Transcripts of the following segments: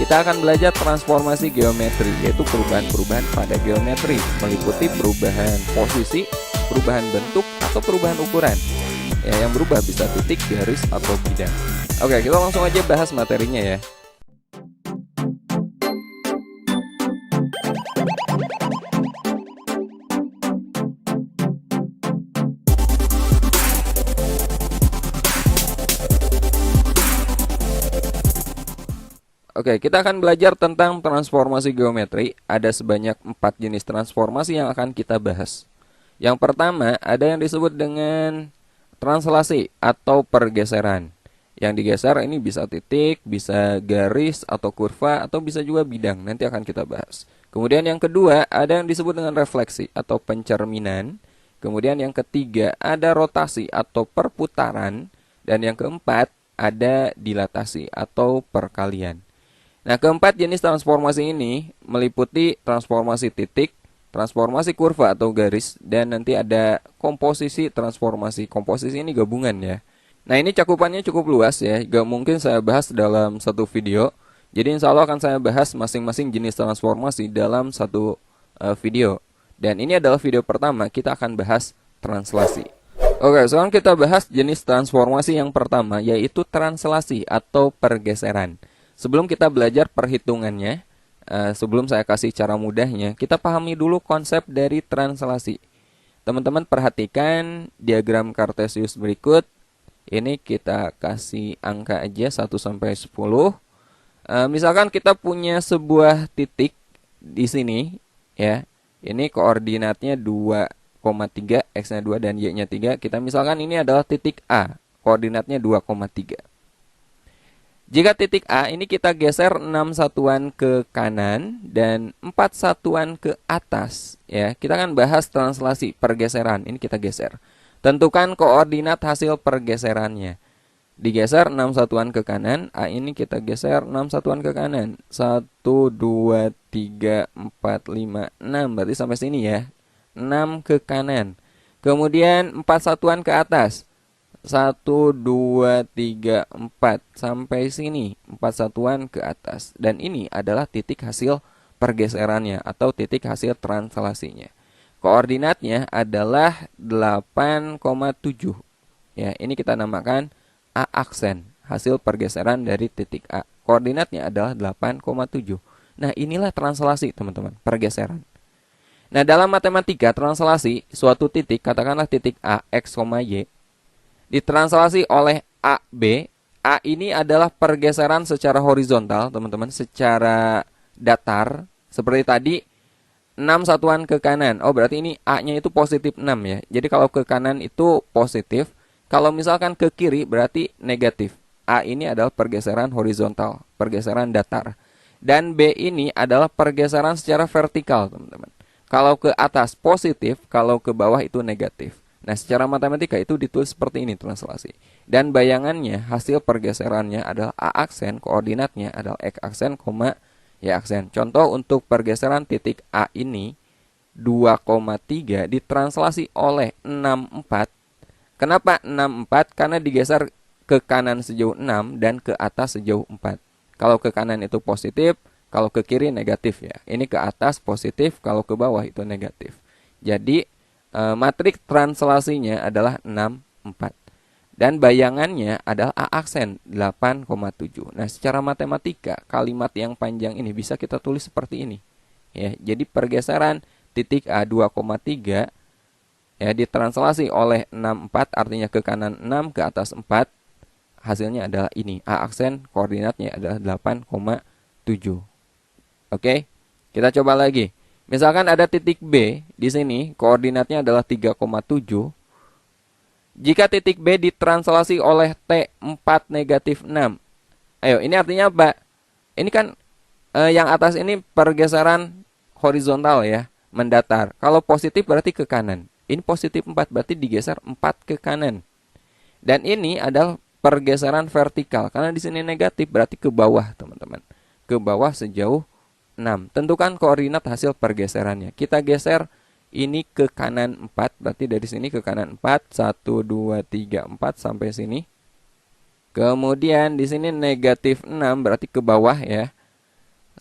kita akan belajar transformasi geometri, yaitu perubahan-perubahan pada geometri, meliputi perubahan posisi, perubahan bentuk, atau perubahan ukuran. Ya, yang berubah bisa titik, garis, atau bidang. Oke, kita langsung aja bahas materinya ya. Oke, kita akan belajar tentang transformasi geometri. Ada sebanyak 4 jenis transformasi yang akan kita bahas. Yang pertama, ada yang disebut dengan translasi atau pergeseran. Yang digeser ini bisa titik, bisa garis, atau kurva, atau bisa juga bidang. Nanti akan kita bahas. Kemudian yang kedua, ada yang disebut dengan refleksi atau pencerminan. Kemudian yang ketiga, ada rotasi atau perputaran. Dan yang keempat, ada dilatasi atau perkalian. Nah, keempat jenis transformasi ini meliputi transformasi titik, transformasi kurva atau garis, dan nanti ada komposisi transformasi. Komposisi ini gabungan ya. Nah, ini cakupannya cukup luas ya, gak mungkin saya bahas dalam satu video. Jadi insya Allah akan saya bahas masing-masing jenis transformasi dalam satu video. Dan ini adalah video pertama, kita akan bahas translasi. Oke, sekarang kita bahas jenis transformasi yang pertama, yaitu translasi atau pergeseran. Sebelum kita belajar perhitungannya, sebelum saya kasih cara mudahnya, kita pahami dulu konsep dari translasi. Teman-teman perhatikan diagram Kartesius berikut. Ini kita kasih angka aja 1 sampai 10. Misalkan kita punya sebuah titik di sini ya. Ini koordinatnya 2,3, x-nya 2 dan y-nya 3. Kita misalkan ini adalah titik A, koordinatnya 2,3. Jika titik A ini kita geser 6 satuan ke kanan dan 4 satuan ke atas, ya, kita akan bahas translasi pergeseran. Ini kita geser. Tentukan koordinat hasil pergeserannya. Digeser 6 satuan ke kanan, A ini kita geser 6 satuan ke kanan. 1, 2, 3, 4, 5, 6. Berarti sampai sini ya. 6 ke kanan. Kemudian 4 satuan ke atas. 1, 2, 3, 4 sampai sini 4 satuan ke atas. Dan ini adalah titik hasil pergeserannya atau titik hasil translasinya. Koordinatnya adalah 8,7. Ya, ini kita namakan A aksen, hasil pergeseran dari titik A. Koordinatnya adalah 8,7. Nah, inilah translasi, teman-teman, pergeseran. Nah, dalam matematika translasi suatu titik, katakanlah titik A, X, Y, ditranslasi oleh AB. A ini adalah pergeseran secara horizontal, teman-teman, secara datar. Seperti tadi, 6 satuan ke kanan. Oh, berarti ini A-nya itu positif 6 ya. Jadi kalau ke kanan itu positif. Kalau misalkan ke kiri berarti negatif. A ini adalah pergeseran horizontal, pergeseran datar. Dan B ini adalah pergeseran secara vertikal, teman-teman. Kalau ke atas positif, kalau ke bawah itu negatif. Nah, secara matematika itu ditulis seperti ini translasi. Dan bayangannya, hasil pergeserannya adalah A aksen, koordinatnya adalah X aksen, Y aksen. Contoh untuk pergeseran titik A ini, 2,3 ditranslasi oleh 6,4. Kenapa 6,4? Karena digeser ke kanan sejauh 6 dan ke atas sejauh 4. Kalau ke kanan itu positif, kalau ke kiri negatif ya. Ini ke atas positif, kalau ke bawah itu negatif. Jadi, matriks translasinya adalah 6,4. Dan bayangannya adalah A aksen 8,7. Nah, secara matematika kalimat yang panjang ini bisa kita tulis seperti ini. Ya, jadi pergeseran titik A 2,3 ya ditranslasi oleh 6,4 artinya ke kanan 6 ke atas 4. Hasilnya adalah ini. A aksen koordinatnya adalah 8,7. Oke. Kita coba lagi. Misalkan ada titik B di sini, koordinatnya adalah 3,7. Jika titik B ditranslasi oleh T 4 negatif 6. Ayo, ini artinya apa? Ini kan yang atas ini pergeseran horizontal ya, mendatar. Kalau positif berarti ke kanan. Ini positif 4 berarti digeser 4 ke kanan. Dan ini adalah pergeseran vertikal. Karena di sini negatif berarti ke bawah, teman-teman. Ke bawah sejauh 6. Tentukan koordinat hasil pergeserannya. Kita geser ini ke kanan 4. Berarti dari sini ke kanan 4. 1, 2, 3, 4 sampai sini. Kemudian di sini negatif 6 berarti ke bawah ya.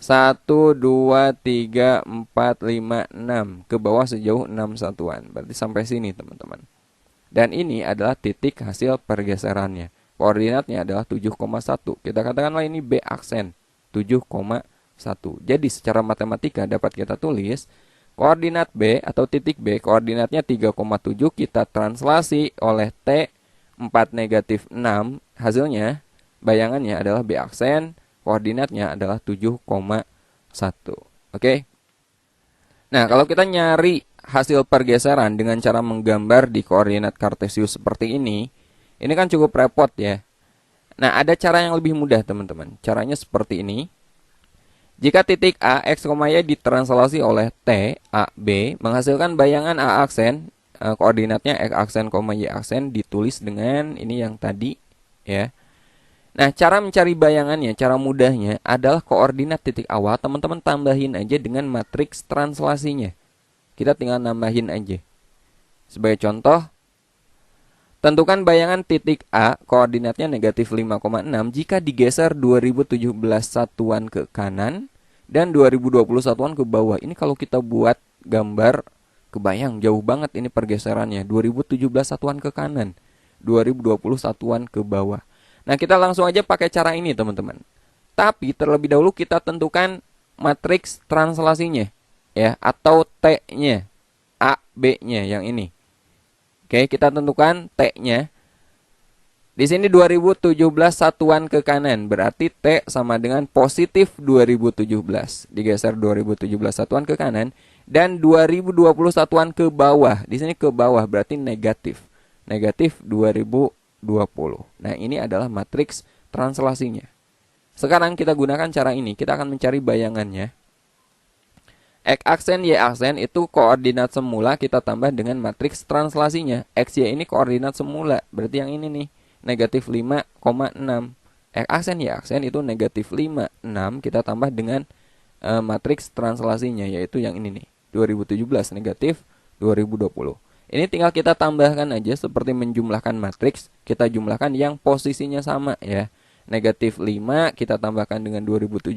1, 2, 3, 4, 5, 6. Ke bawah sejauh 6 satuan. Berarti sampai sini teman-teman. Dan ini adalah titik hasil pergeserannya. Koordinatnya adalah 7,1. Kita katakanlah ini B aksen 7,1. Jadi secara matematika dapat kita tulis koordinat B atau titik B, koordinatnya 3,7, kita translasi oleh T 4 negatif 6. Hasilnya, bayangannya adalah B aksen, koordinatnya adalah 7,1. Oke. Nah, kalau kita nyari hasil pergeseran dengan cara menggambar di koordinat kartesius seperti ini kan cukup repot ya. Nah, ada cara yang lebih mudah teman-teman. Caranya seperti ini. Jika titik A, X, Y ditranslasi oleh T, A, B, menghasilkan bayangan A aksen, koordinatnya X aksen, Y aksen, ditulis dengan ini yang tadi ya. Nah, cara mencari bayangannya, cara mudahnya adalah koordinat titik awal, teman-teman tambahin aja dengan matriks translasinya. Kita tinggal nambahin aja. Sebagai contoh, tentukan bayangan titik A, koordinatnya negatif 5,6 jika digeser 2017 satuan ke kanan dan 2020 satuan ke bawah. Ini kalau kita buat gambar, kebayang jauh banget ini pergeserannya. 2017 satuan ke kanan, 2020 satuan ke bawah. Nah, kita langsung aja pakai cara ini teman-teman. Tapi terlebih dahulu kita tentukan matriks translasinya ya, atau T-nya, A, B-nya yang ini. Oke, kita tentukan T-nya. Di sini 2017 satuan ke kanan, berarti T sama dengan positif 2017. Digeser 2017 satuan ke kanan dan 2020 satuan ke bawah. Di sini ke bawah berarti negatif. Negatif 2020. Nah, ini adalah matriks translasinya. Sekarang kita gunakan cara ini. Kita akan mencari bayangannya. X aksen, Y aksen itu koordinat semula kita tambah dengan matriks translasinya. X, Y ini koordinat semula. Berarti yang ini nih, negatif 5,6. X aksen, Y aksen itu negatif 5, 6. Kita tambah dengan matriks translasinya, yaitu yang ini nih. 2017 negatif 2020. Ini tinggal kita tambahkan aja seperti menjumlahkan matriks. Kita jumlahkan yang posisinya sama ya. Negatif 5 kita tambahkan dengan 2017.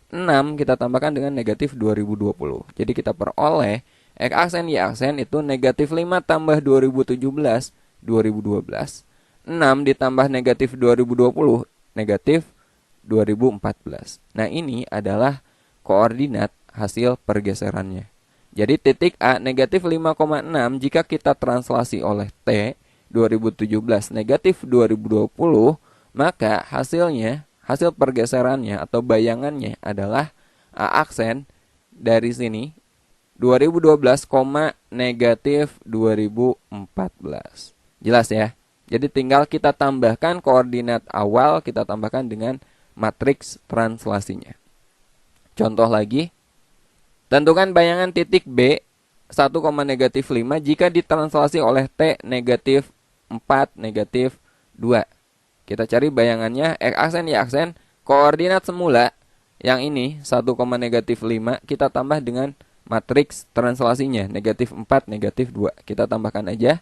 6 kita tambahkan dengan negatif 2020. Jadi kita peroleh X aksen Y aksen itu negatif 5 tambah 2017, 2012. 6 ditambah negatif 2020, negatif 2014. Nah, ini adalah koordinat hasil pergeserannya. Jadi titik A negatif 5,6 jika kita translasi oleh T 2017 negatif 2020, maka hasilnya, hasil pergeserannya atau bayangannya adalah A aksen dari sini 2012, negatif 2014. Jelas ya? Jadi tinggal kita tambahkan koordinat awal, kita tambahkan dengan matriks translasinya. Contoh lagi. Tentukan bayangan titik B 1, negatif 5 jika ditranslasi oleh T negatif 4, negatif 2. Kita cari bayangannya X aksen, Y aksen, koordinat semula yang ini 1, negatif 5 kita tambah dengan matriks translasinya negatif 4, negatif 2. Kita tambahkan aja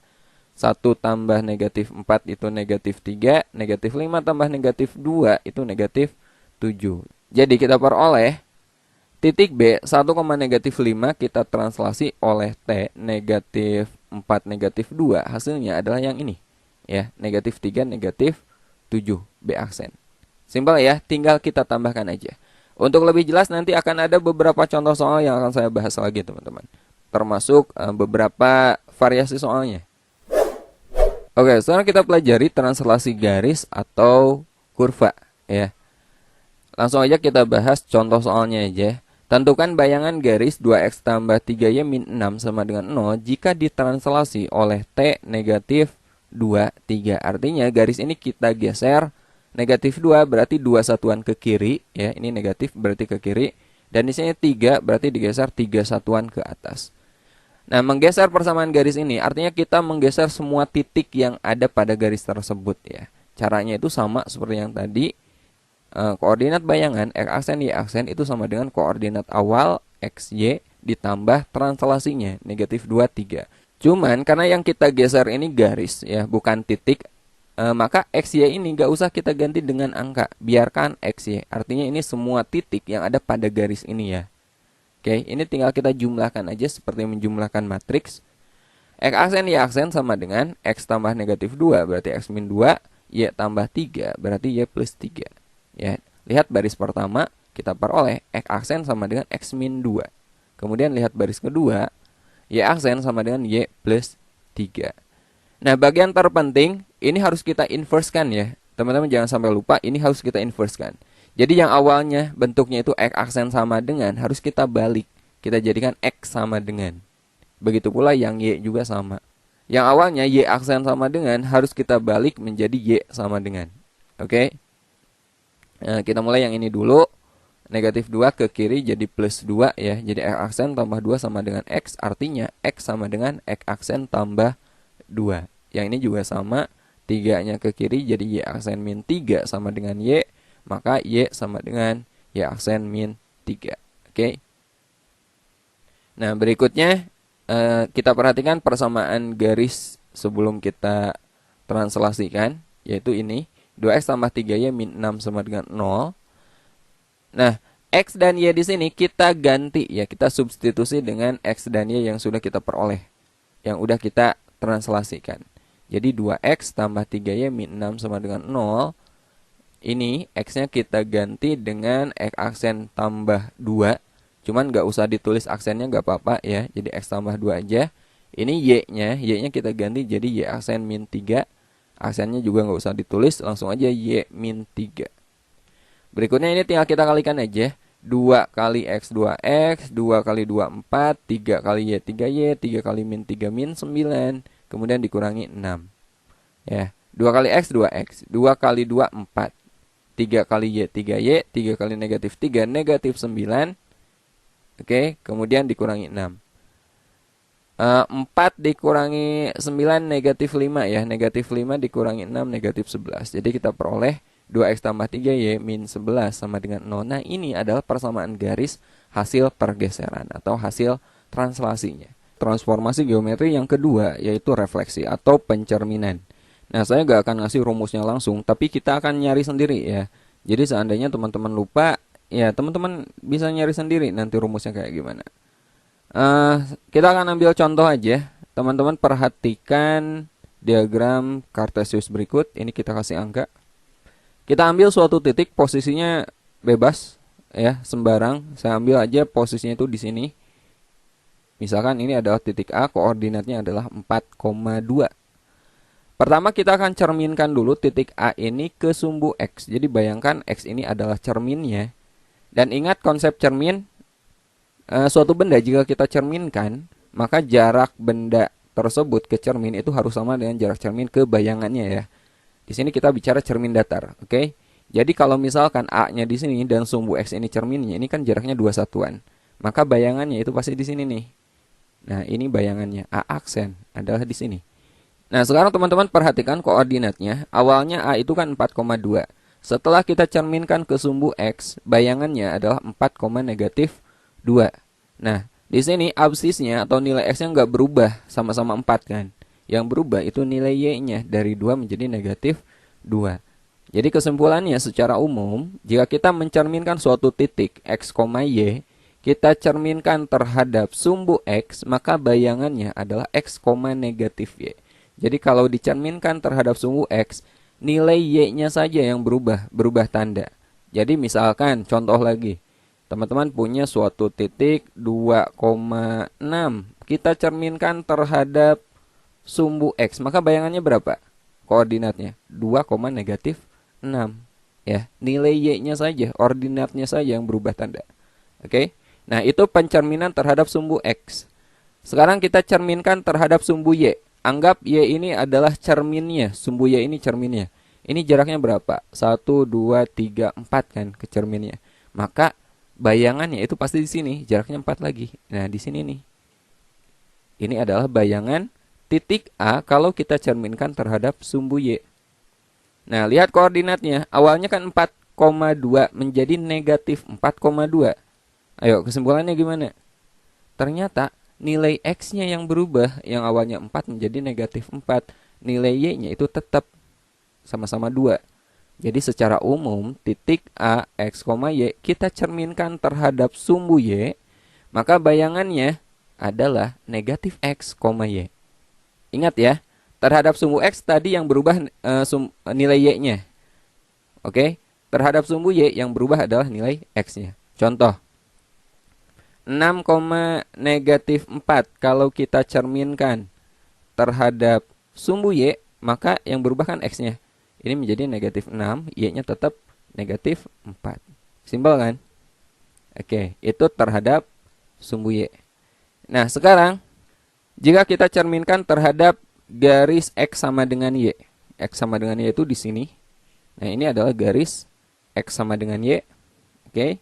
1 tambah negatif 4 itu negatif 3, negatif 5 tambah negatif 2 itu negatif 7. Jadi kita peroleh titik B 1, negatif 5 kita translasi oleh T negatif 4, negatif 2. Hasilnya adalah yang ini ya, negatif 3, negatif 7 B aksen. Simpel ya, tinggal kita tambahkan aja. Untuk lebih jelas nanti akan ada beberapa contoh soal yang akan saya bahas lagi teman-teman, termasuk beberapa variasi soalnya. Oke, sekarang kita pelajari translasi garis atau kurva ya. Langsung aja kita bahas contoh soalnya aja. Tentukan bayangan garis 2x tambah 3y min 6 sama dengan 0 jika ditranslasi oleh T negatif 2, 3. Artinya garis ini kita geser negatif 2 berarti 2 satuan ke kiri ya. Ini negatif berarti ke kiri. Dan di sini 3 berarti digeser 3 satuan ke atas. Nah, menggeser persamaan garis ini artinya kita menggeser semua titik yang ada pada garis tersebut ya. Caranya itu sama seperti yang tadi. Koordinat bayangan X aksen Y aksen itu sama dengan koordinat awal XY ditambah translasinya negatif 2, 3. Cuman karena yang kita geser ini garis ya, bukan titik, maka XY ini nggak usah kita ganti dengan angka, biarkan XY. Artinya ini semua titik yang ada pada garis ini ya. Oke, ini tinggal kita jumlahkan aja seperti menjumlahkan matriks. X aksen Y aksen sama dengan X tambah negatif 2 berarti X min 2, Y tambah 3 berarti Y plus 3. Ya, lihat baris pertama kita peroleh X aksen sama dengan X min 2. Kemudian lihat baris kedua, Y aksen sama dengan Y plus 3. Nah, bagian terpenting ini harus kita inversekan ya. Teman-teman jangan sampai lupa, ini harus kita inversekan. Jadi yang awalnya bentuknya itu X aksen sama dengan, harus kita balik. Kita jadikan X sama dengan. Begitu pula yang Y juga sama. Yang awalnya Y aksen sama dengan, harus kita balik menjadi Y sama dengan. Oke? Nah, kita mulai yang ini dulu. Negatif 2 ke kiri jadi plus 2 ya. Jadi X aksen tambah 2 sama dengan X. Artinya X sama dengan X aksen tambah 2. Yang ini juga sama, 3-nya ke kiri jadi Y aksen min 3 sama dengan Y, maka Y sama dengan Y aksen min 3. Oke. Nah, berikutnya kita perhatikan persamaan garis sebelum kita translasikan, yaitu ini 2X tambah 3Y min 6 sama dengan 0. Nah, X dan Y di sini kita ganti ya, kita substitusi dengan X dan Y yang sudah kita peroleh, yang udah kita translasikan. Jadi 2X tambah 3Y min 6 sama dengan 0. Ini X-nya kita ganti dengan X aksen tambah 2. Cuman nggak usah ditulis aksennya, nggak apa-apa ya. Jadi X tambah 2 aja. Ini Y-nya kita ganti jadi Y aksen min 3. Aksennya juga nggak usah ditulis, langsung aja Y min 3. Berikutnya ini tinggal kita kalikan aja. 2 kali X 2X, 2 kali 2 4, 3 kali Y 3Y, 3 kali min 3 min 9, kemudian dikurangi 6. Ya, 2 kali X 2X, 2 kali 2 4, 3 kali Y 3Y, 3 kali negatif 3 negatif 9. Oke, kemudian dikurangi 6. 4 dikurangi 9 negatif 5 ya, negatif 5 dikurangi 6 negatif 11. Jadi kita peroleh 2X tambah 3Y min 11 sama dengan 0. Nah, ini adalah persamaan garis hasil pergeseran atau hasil translasinya. Transformasi geometri yang kedua yaitu refleksi atau pencerminan. Nah, saya nggak akan ngasih rumusnya langsung, tapi kita akan nyari sendiri ya. Jadi seandainya teman-teman lupa, ya teman-teman bisa nyari sendiri nanti rumusnya kayak gimana. Kita akan ambil contoh aja. Teman-teman perhatikan diagram Cartesius berikut. Ini kita kasih angka. Kita ambil suatu titik, posisinya bebas ya, sembarang. Saya ambil aja posisinya itu di sini. Misalkan ini adalah titik A, koordinatnya adalah 4,2. Pertama kita akan cerminkan dulu titik A ini ke sumbu X. Jadi bayangkan X ini adalah cerminnya. Dan ingat konsep cermin, suatu benda jika kita cerminkan, maka jarak benda tersebut ke cermin itu harus sama dengan jarak cermin ke bayangannya ya. Di sini kita bicara cermin datar, oke? Jadi kalau misalkan A-nya di sini dan sumbu X ini cerminnya, ini kan jaraknya 2 satuan. Maka bayangannya itu pasti di sini nih. Nah, ini bayangannya. A aksen adalah di sini. Nah, sekarang teman-teman perhatikan koordinatnya. Awalnya A itu kan 4,2. Setelah kita cerminkan ke sumbu X, bayangannya adalah 4, negatif 2. Nah, di sini absisnya atau nilai X-nya nggak berubah, sama-sama 4 kan. Yang berubah itu nilai Y-nya dari 2 menjadi negatif 2. Jadi kesimpulannya secara umum, jika kita mencerminkan suatu titik X, Y, kita cerminkan terhadap sumbu X, maka bayangannya adalah X, negatif Y. Jadi kalau dicerminkan terhadap sumbu X, nilai Y-nya saja yang berubah tanda. Jadi misalkan contoh lagi, teman-teman punya suatu titik 2,6. Kita cerminkan terhadap sumbu X, maka bayangannya berapa? Koordinatnya 2, negatif 6 ya. Nilai Y-nya saja, ordinatnya saja yang berubah tanda. Oke. Nah, itu pencerminan terhadap sumbu X. Sekarang kita cerminkan terhadap sumbu Y. Anggap Y ini adalah cerminnya, sumbu Y ini cerminnya. Ini jaraknya berapa? 1, 2, 3, 4 kan ke cerminnya. Maka bayangannya itu pasti di sini, jaraknya 4 lagi. Nah, di sini nih. Ini adalah bayangan titik A kalau kita cerminkan terhadap sumbu Y. Nah, lihat koordinatnya. Awalnya kan 4,2 menjadi negatif 4,2. Ayo, kesimpulannya gimana? Ternyata nilai X-nya yang berubah. Yang awalnya 4 menjadi negatif 4. Nilai Y-nya itu tetap. sama-sama 2. Jadi secara umum titik A, X, Y kita cerminkan terhadap sumbu Y, maka bayangannya adalah negatif X, Y. Ingat ya, terhadap sumbu X tadi yang berubah nilai Y-nya. Oke, terhadap sumbu Y yang berubah adalah nilai X-nya. Contoh, 6, negatif 4 kalau kita cerminkan terhadap sumbu Y, maka yang berubah kan X-nya. Ini menjadi negatif 6, Y-nya tetap negatif 4. Simpel kan? Oke, itu terhadap sumbu Y. Nah, sekarang jika kita cerminkan terhadap garis X sama dengan Y. X sama dengan Y itu di sini. Nah, ini adalah garis X sama dengan Y. Oke.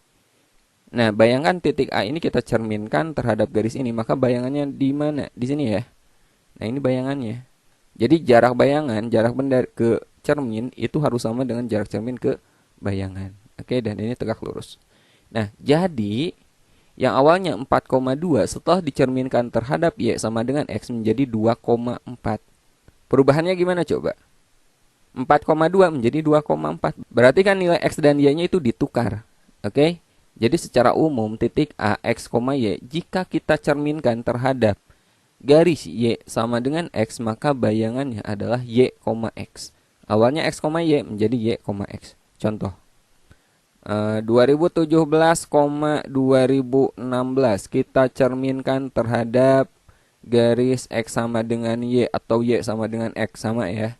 Nah, bayangkan titik A ini kita cerminkan terhadap garis ini. Maka bayangannya di mana? Di sini ya. Nah, ini bayangannya. Jadi jarak bayangan, jarak benda ke cermin itu harus sama dengan jarak cermin ke bayangan. Oke, dan ini tegak lurus. Nah, jadi yang awalnya 4,2 setelah dicerminkan terhadap Y sama dengan X menjadi 2,4. Perubahannya gimana coba? 4,2 menjadi 2,4. Berarti kan nilai X dan Y-nya itu ditukar. Oke? Jadi secara umum titik A, X, Y jika kita cerminkan terhadap garis Y sama dengan X, maka bayangannya adalah Y, X. Awalnya X, Y menjadi Y, X. Contoh. 2017, 2016 kita cerminkan terhadap garis X sama dengan Y atau Y sama dengan X sama ya.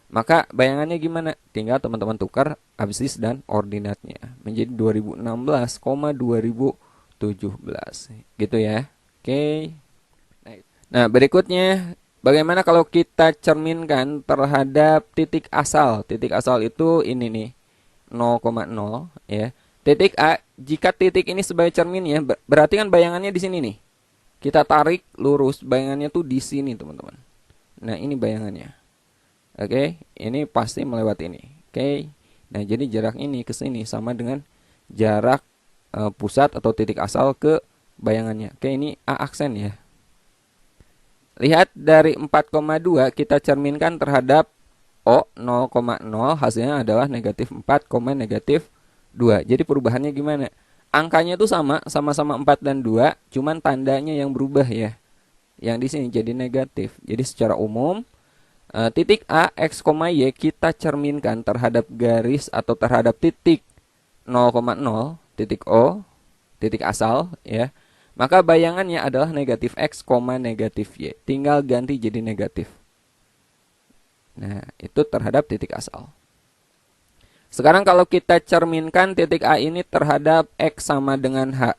Maka bayangannya gimana? Tinggal teman-teman tukar absis dan ordinatnya menjadi 2016, 2017 gitu ya. Oke. Nah, berikutnya bagaimana kalau kita cerminkan terhadap titik asal? Titik asal itu ini nih. 0,0 ya. Titik A, jika titik ini sebagai cerminnya, berarti kan bayangannya di sini nih. Kita tarik lurus, bayangannya tuh di sini, teman-teman. Nah, ini bayangannya. Oke, ini pasti melewati ini. Oke. Nah, jadi jarak ini ke sini sama dengan jarak pusat atau titik asal ke bayangannya. Oke, ini A aksen ya. Lihat dari 4,2 kita cerminkan terhadap O 0,0 hasilnya adalah negatif 4, negatif 2. Jadi perubahannya gimana? Angkanya itu sama-sama 4 dan 2, cuman tandanya yang berubah ya. Yang di sini jadi negatif. Jadi secara umum titik A, X, Y kita cerminkan terhadap garis atau terhadap titik 0,0, titik O, titik asal ya. Maka bayangannya adalah negatif X, negatif Y. Tinggal ganti jadi negatif. Nah, itu terhadap titik asal. Sekarang kalau kita cerminkan titik A ini terhadap X sama dengan H.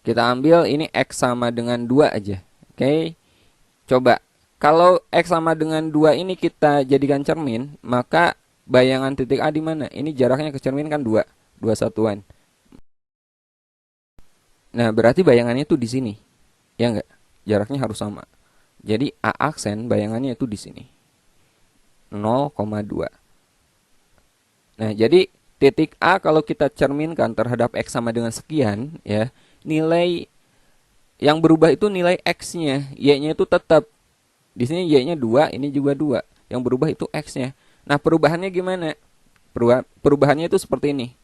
Kita ambil ini X sama dengan 2 aja. Oke. Coba, kalau X sama dengan 2 ini kita jadikan cermin, maka bayangan titik A di mana? Ini jaraknya ke cermin kan 2. 2 satuan. Nah, berarti bayangannya itu di sini. Ya enggak? Jaraknya harus sama. Jadi A aksen bayangannya itu di sini. 0,2. Nah, jadi titik A kalau kita cerminkan terhadap X sama dengan sekian ya, nilai yang berubah itu nilai X-nya, Y-nya itu tetap. Di sini Y-nya 2, ini juga 2. Yang berubah itu X-nya. Nah, perubahannya gimana? Perubahannya itu seperti ini.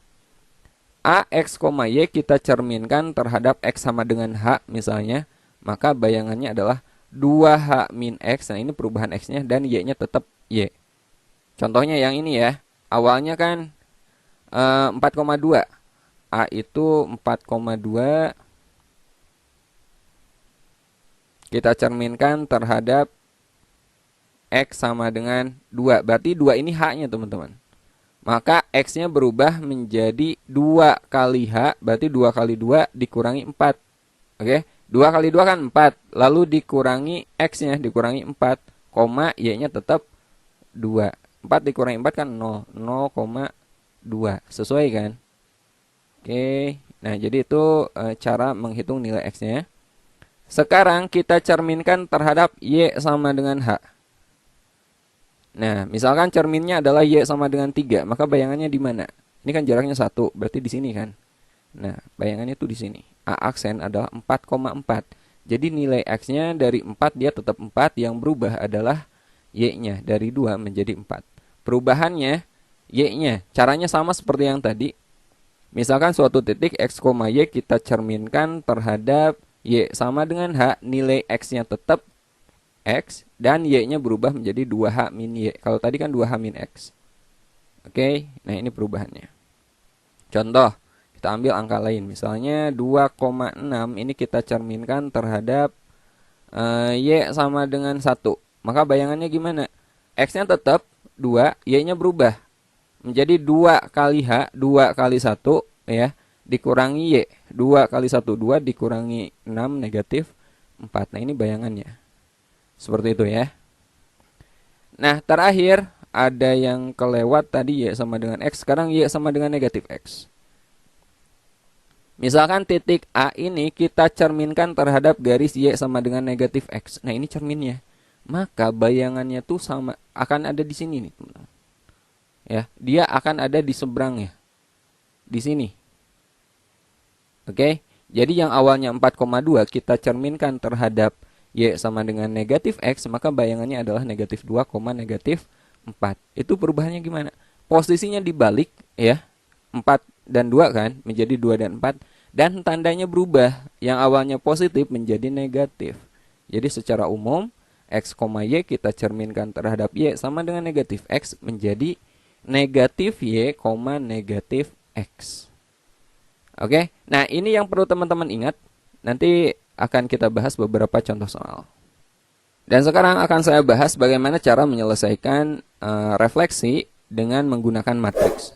A, X, Y kita cerminkan terhadap X sama dengan H misalnya, maka bayangannya adalah 2H min X. Nah, ini perubahan X-nya dan Y-nya tetap Y. Contohnya yang ini ya. Awalnya kan 4,2. A itu 4,2. Kita cerminkan terhadap X sama dengan 2. Berarti 2 ini H-nya teman-teman. Maka X-nya berubah menjadi 2 kali H. Berarti 2 kali 2 dikurangi 4. Oke. 2 kali 2 kan 4. Lalu dikurangi X-nya. Dikurangi 4. Y-nya tetap 2. 4 dikurangi 4 kan 0. 0,2. Sesuai kan? Oke. Nah, jadi itu cara menghitung nilai X-nya. Sekarang kita cerminkan terhadap Y sama dengan H. Nah, misalkan cerminnya adalah Y sama dengan 3. Maka bayangannya di mana? Ini kan jaraknya 1. Berarti di sini kan? Nah, bayangannya itu di sini. A aksen adalah 4,4. Jadi nilai X-nya dari 4 dia tetap 4. Yang berubah adalah Y-nya dari 2 menjadi 4. perubahannya Y-nya. Caranya sama seperti yang tadi. Misalkan suatu titik X, Y kita cerminkan terhadap Y sama dengan H, nilai X-nya tetap X, dan Y-nya berubah menjadi 2H min Y. Kalau tadi kan 2H min X. Oke, nah ini perubahannya. Contoh, kita ambil angka lain. Misalnya 2,6 ini kita cerminkan terhadap Y sama dengan 1. Maka bayangannya gimana? X-nya tetap 2, Y-nya berubah menjadi 2 kali H, 2 kali 1 ya, dikurangi Y. 2 kali 1, 2 dikurangi 6 negatif 4. Nah ini bayangannya. Seperti itu ya. Nah terakhir ada yang kelewat tadi Y sama dengan X. Sekarang Y sama dengan negatif X. Misalkan titik A ini kita cerminkan terhadap garis Y sama dengan negatif X. Nah ini cerminnya. Maka bayangannya tuh sama, akan ada di sini nih teman-teman. Ya, dia akan ada di seberangnya. Di sini. Oke. Jadi yang awalnya 4,2 kita cerminkan terhadap Y sama dengan negatif X, maka bayangannya adalah negatif 2, negatif 4. Itu perubahannya gimana? Posisinya dibalik ya. 4 dan 2 kan menjadi 2 dan 4, dan tandanya berubah, yang awalnya positif menjadi negatif. Jadi secara umum X, Y kita cerminkan terhadap Y sama dengan negatif X menjadi negatif Y, negatif X. Oke, nah ini yang perlu teman-teman ingat. Nanti akan kita bahas beberapa contoh soal. Dan sekarang akan saya bahas bagaimana cara menyelesaikan refleksi dengan menggunakan matriks.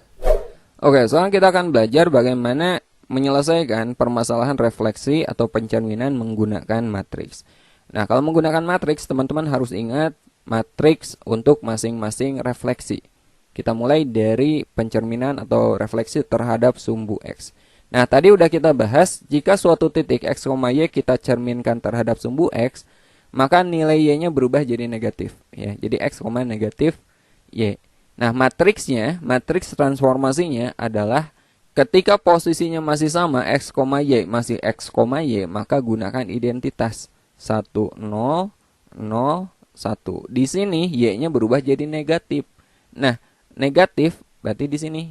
Oke, sekarang kita akan belajar bagaimana menyelesaikan permasalahan refleksi atau pencerminan menggunakan matriks. Nah, kalau menggunakan matriks, teman-teman harus ingat matriks untuk masing-masing refleksi. Kita mulai dari pencerminan atau refleksi terhadap sumbu X. Nah, tadi udah kita bahas, jika suatu titik X, Y kita cerminkan terhadap sumbu X, maka nilai Y-nya berubah jadi negatif. Ya, jadi X, negatif Y. Nah, matriksnya, matriks transformasinya adalah ketika posisinya masih sama X, Y masih X, Y, maka gunakan identitas 1, 0, 0, 1. Di sini Y-nya berubah jadi negatif. Nah, negatif berarti di sini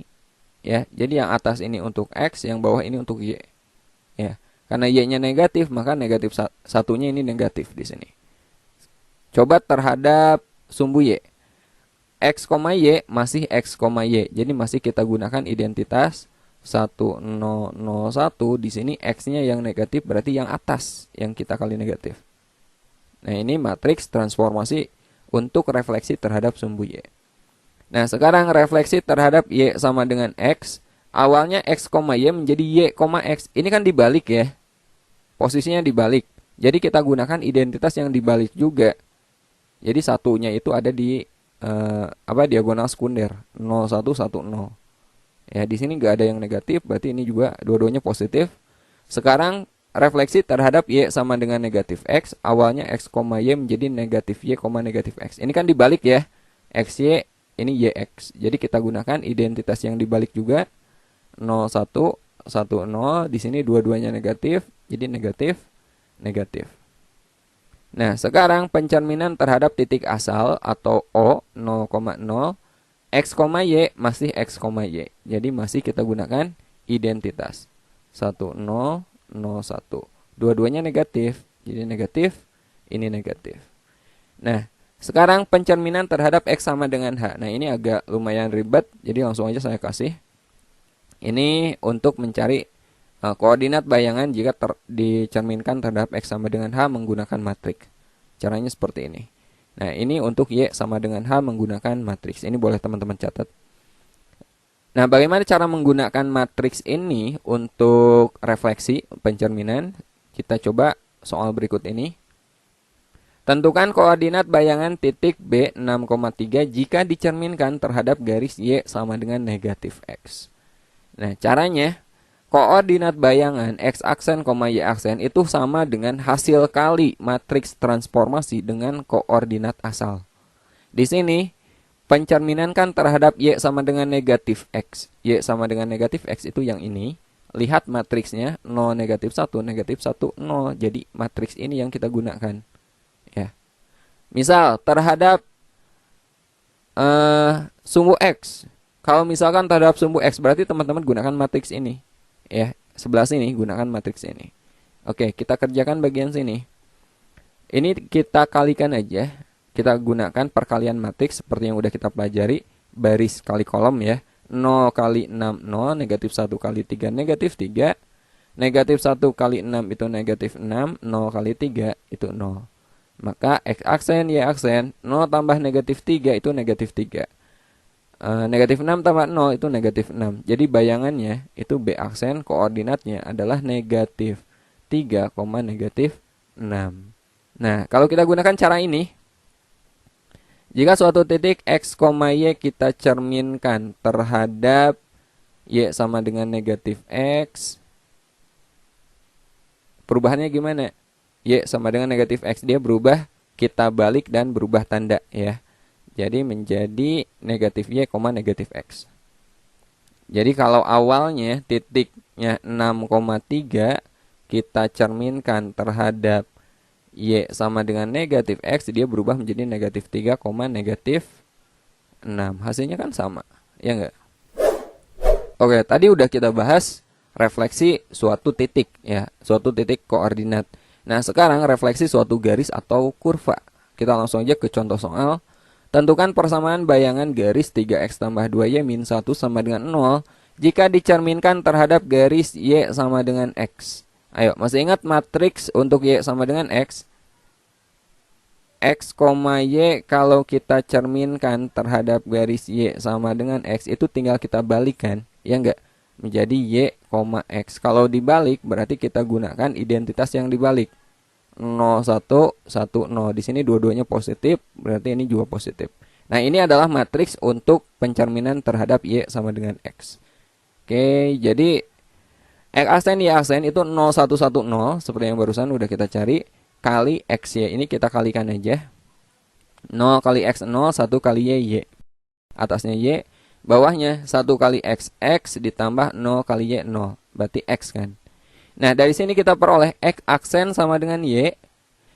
ya. Jadi yang atas ini untuk X, yang bawah ini untuk Y. Ya. Karena Y-nya negatif, maka negatif satunya ini negatif di sini. Coba terhadap sumbu Y. X, Y masih X, Y. Jadi masih kita gunakan identitas 1, 0, 0, 1. Di sini X-nya yang negatif berarti yang atas yang kita kali negatif. Nah, ini matriks transformasi untuk refleksi terhadap sumbu Y. Nah, sekarang refleksi terhadap Y sama dengan X. Awalnya X, Y menjadi Y, X. Ini kan dibalik ya. Posisinya dibalik. Jadi kita gunakan identitas yang dibalik juga. Jadi satunya itu ada di diagonal sekunder 0, 1, 1, 0. Ya, di sini nggak ada yang negatif, berarti ini juga dua-duanya positif. Sekarang refleksi terhadap Y sama dengan negatif X. Awalnya X, Y menjadi negatif Y, negatif X. Ini kan dibalik ya. XY, ini YX. Jadi kita gunakan identitas yang dibalik juga. 0, 1, 1, 0. Di sini dua-duanya negatif. Jadi negatif, negatif. Nah, sekarang pencerminan terhadap titik asal atau O 0,0. X, Y masih X, Y. Jadi masih kita gunakan identitas 1, 0, 0, 1. Dua-duanya negatif. Jadi negatif, ini negatif. Nah, sekarang pencerminan terhadap X sama dengan H. Nah, ini agak lumayan ribet. Jadi langsung aja saya kasih. Ini untuk mencari koordinat bayangan jika dicerminkan terhadap X sama dengan H menggunakan matriks. Caranya seperti ini. Nah, ini untuk Y sama dengan H menggunakan matriks. Ini boleh teman-teman catat. Nah, bagaimana cara menggunakan matriks ini untuk refleksi pencerminan? Kita coba soal berikut ini. Tentukan koordinat bayangan titik B 6,3 jika dicerminkan terhadap garis Y sama dengan negatif X. Nah, caranya koordinat bayangan X aksen, Y aksen itu sama dengan hasil kali matriks transformasi dengan koordinat asal. Di sini pencerminankan terhadap Y sama dengan negatif X. Y sama dengan negatif X itu yang ini. Lihat matriksnya 0, negatif 1, negatif 1, 0. Jadi matriks ini yang kita gunakan. Ya. Misal terhadap sumbu X. Kalau misalkan terhadap sumbu X, berarti teman-teman gunakan matriks ini. Ya, sebelah sini gunakan matriks ini. Oke, kita kerjakan bagian sini. Ini kita kalikan aja. Kita gunakan perkalian matriks seperti yang udah kita pelajari. Baris kali kolom ya. 0 kali 6, 0. Negatif 1 kali 3, negatif 3. Negatif 1 kali 6 itu negatif 6. 0 kali 3 itu 0. Maka X aksen, Y aksen. 0 tambah negatif 3 itu negatif 3. Negatif 6 tambah 0 itu negatif 6. Jadi bayangannya itu B aksen, koordinatnya adalah negatif 3, negatif 6. Nah, kalau kita gunakan cara ini, jika suatu titik X, Y kita cerminkan terhadap Y sama dengan negatif X, perubahannya gimana? Y sama dengan negatif X, dia berubah, kita balik dan berubah tanda ya. Jadi menjadi negatif Y, negatif X. Jadi kalau awalnya titiknya 6,3 kita cerminkan terhadap Y sama dengan negatif X, dia berubah menjadi negatif 3, negatif 6. Hasilnya kan sama, ya enggak? Oke, tadi udah kita bahas refleksi suatu titik, ya, suatu titik koordinat. Nah, sekarang refleksi suatu garis atau kurva. Kita langsung aja ke contoh soal. Tentukan persamaan bayangan garis 3x tambah 2y min 1 sama dengan 0 jika dicerminkan terhadap garis y sama dengan x. Ayo, masih ingat matriks untuk Y sama dengan X? X, Y kalau kita cerminkan terhadap garis Y sama dengan X itu tinggal kita balikkan, ya enggak? Menjadi Y, X. Kalau dibalik berarti kita gunakan identitas yang dibalik. 0, 1, 1, 0. Di sini dua-duanya positif, berarti ini juga positif. Nah, ini adalah matriks untuk pencerminan terhadap Y sama dengan X. Oke, jadi X aksen, Y aksen itu 0, 1, 1, 0 seperti yang barusan udah kita cari, kali X, Y. Ini kita kalikan aja. 0 kali X 0, 1 kali Y. Atasnya Y, bawahnya 1 kali X ditambah 0 kali Y 0. Berarti X kan. Nah, dari sini kita peroleh X aksen sama dengan Y.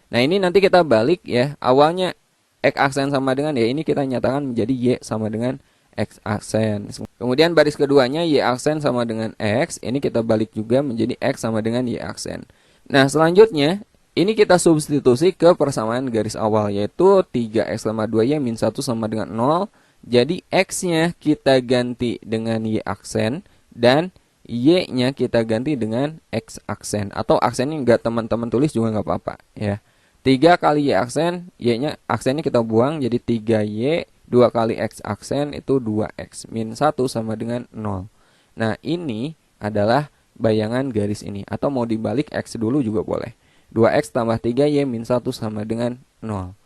Nah, ini nanti kita balik ya. Awalnya X aksen sama dengan Y, ini kita nyatakan menjadi Y sama dengan X aksen. Kemudian baris keduanya Y aksen sama dengan X. Ini kita balik juga menjadi X sama dengan Y aksen. Nah, selanjutnya ini kita substitusi ke persamaan garis awal, yaitu 3x sama 2y min 1 sama dengan 0. Jadi X-nya kita ganti dengan Y aksen dan Y-nya kita ganti dengan X aksen. Atau aksennya nggak teman-teman tulis juga nggak apa-apa ya. 3 kali Y aksen, Y-nya aksennya kita buang jadi 3Y. 2 kali X aksen itu 2X. Min 1 sama dengan 0. Nah, ini adalah bayangan garis ini. Atau mau dibalik X dulu juga boleh. 2X tambah 3Y min 1 sama dengan 0.